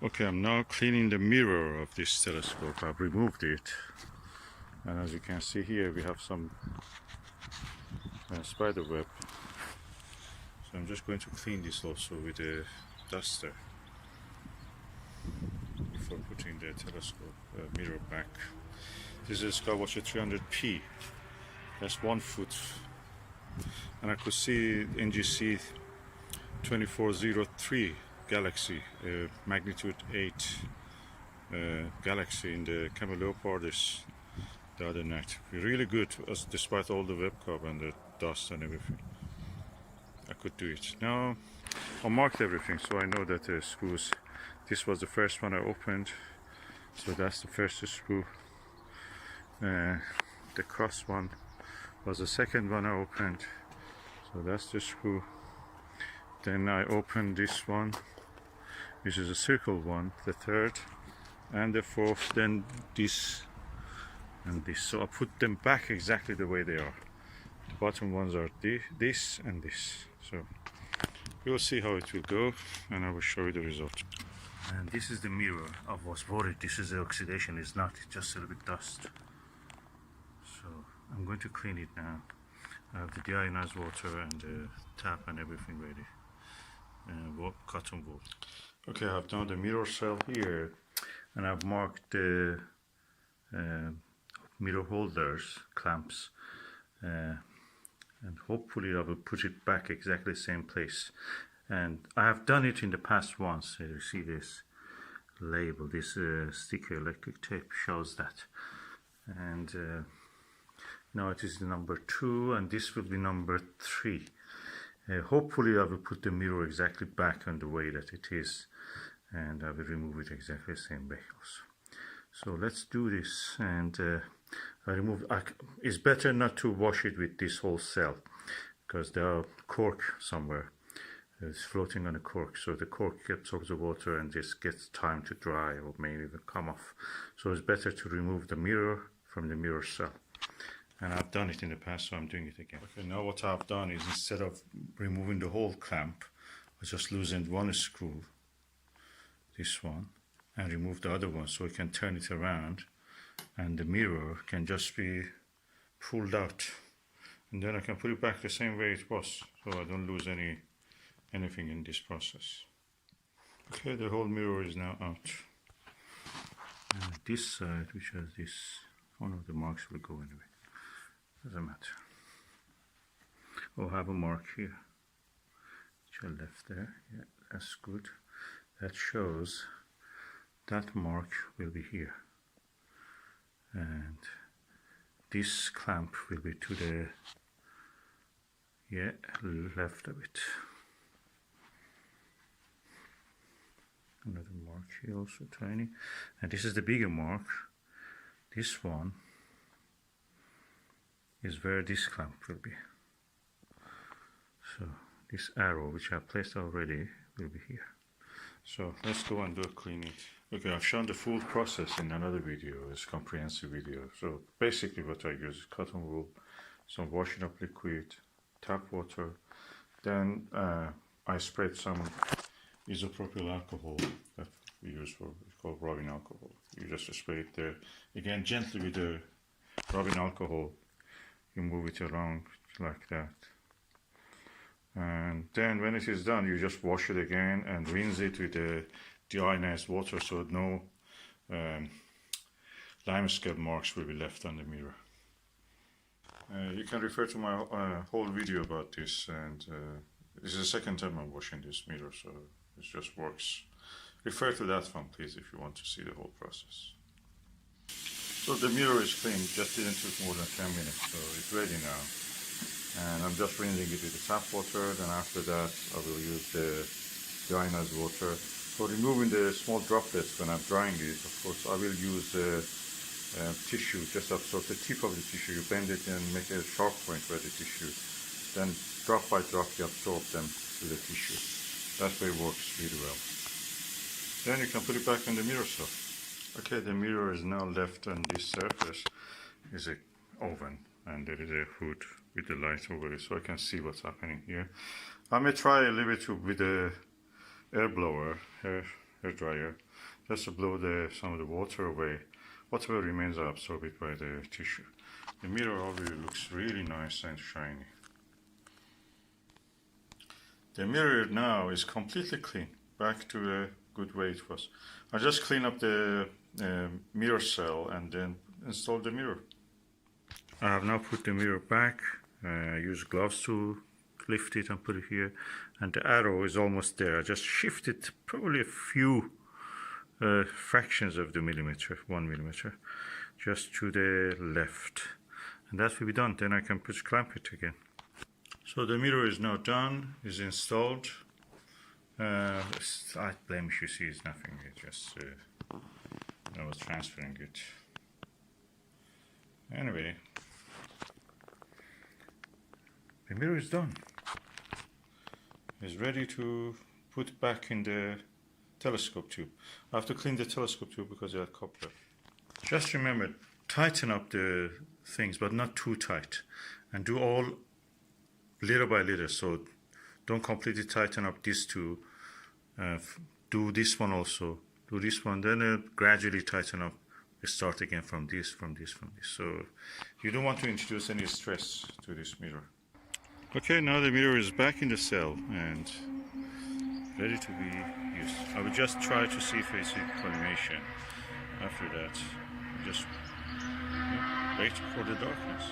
Okay, I'm now cleaning the mirror of this telescope. I've removed it, and as you can see here, we have some spider web. So I'm just going to clean this also with a duster before putting the telescope mirror back. This is SkyWatcher 300P. That's 1 foot, and I could see NGC 2403 galaxy, magnitude 8 galaxy in the camelopardalis the other night. Really good, despite all the web cover and the dust and everything. I could do it. Now I marked everything, so I know that the screws. This was the first one I opened, so that's the first screw. The cross one was the second one I opened, so that's the screw. Then I opened this one, which is a circle one, the third, and the fourth, then this and this. So I put them back exactly the way they are. The bottom ones are this and this. So we will see how it will go, and I will show you the result. And this is the mirror. I was worried this is the oxidation. It's not, it's just a little bit dust. So I'm going to clean it now. I have the deionized water and the tap and everything ready. Cotton wool. Okay, I've done the mirror cell here, and I've marked the mirror holders, clamps, and hopefully I will put it back exactly the same place. And I have done it in the past once. You see this label, this sticker, electric tape shows that. And now it is the number 2, and this will be number 3. Hopefully I will put the mirror exactly back on the way that it is, and I will remove it exactly the same way also. So let's do this, and I remove. It's better not to wash it with this whole cell, because there are cork somewhere. It's floating on a cork, so the cork absorbs the water and just gets time to dry or maybe even come off. So it's better to remove the mirror from the mirror cell. And I've done it in the past, so I'm doing it again. Okay, now what I've done is, instead of removing the whole clamp, I just loosened one screw, this one, and remove the other one, so we can turn it around, and the mirror can just be pulled out. And then I can put it back the same way it was, so I don't lose anything in this process. Okay, the whole mirror is now out. And this side, which has this, one of the marks will go anyway. Doesn't matter. Oh, I have a mark here, which I left there. Yeah, that's good. That shows that mark will be here, and this clamp will be to the left of it. Another mark here, also tiny, and this is the bigger mark. This one is where this clamp will be. So this arrow, which I placed already, will be here. So let's go and do a cleaning. Okay, I've shown the full process in another video. It's a comprehensive video. So basically what I use is cotton wool, some washing up liquid, tap water, then I sprayed some isopropyl alcohol that we use for, it's called rubbing alcohol. You just spray it there. Again, gently with the rubbing alcohol, you move it along like that. And then when it is done, you just wash it again and rinse it with the deionized water, so no lime scale marks will be left on the mirror. You can refer to my whole video about this, and this is the second time I'm washing this mirror, so it just works. Refer to that one, please, if you want to see the whole process. So the mirror is clean, just didn't take more than 10 minutes, so it's ready now. And I'm just rinsing it with the tap water, then after that I will use the deionized water. For removing the small droplets when I'm drying it, of course, I will use tissue, just absorb the tip of the tissue, you bend it and make a sharp point where the tissue, then drop by drop you absorb them to the tissue. That way it works really well. Then you can put it back in the mirror cell. Okay, the mirror is now left on this surface is an oven, and there is a hood with the light over it, so I can see what's happening here. I may try a little bit with the air blower, hair dryer, just to blow some of the water away. Whatever remains are absorbed by the tissue. The mirror already looks really nice and shiny. The mirror now is completely clean, back to a good way it was. I just clean up the mirror cell and then install the mirror. I have now put the mirror back. I use gloves to lift it and put it here, and the arrow is almost there. I just shifted probably a few fractions of the millimeter, 1 millimeter, just to the left, and that will be done. Then I can clamp it again. So the mirror is now done, is installed. Slight blemish you see is nothing, it just I was transferring it. Anyway, the mirror is done. It's ready to put back in the telescope tube. I have to clean the telescope tube because it had cobweb. Just remember, tighten up the things, but not too tight, and do all little by little. So don't completely tighten up these two. Do this one also. Do this one, then gradually tighten up. Start again from this. So you don't want to introduce any stress to this mirror. Okay, now the mirror is back in the cell and ready to be used. I will just try to see if I see collimation. After that, just wait for the darkness.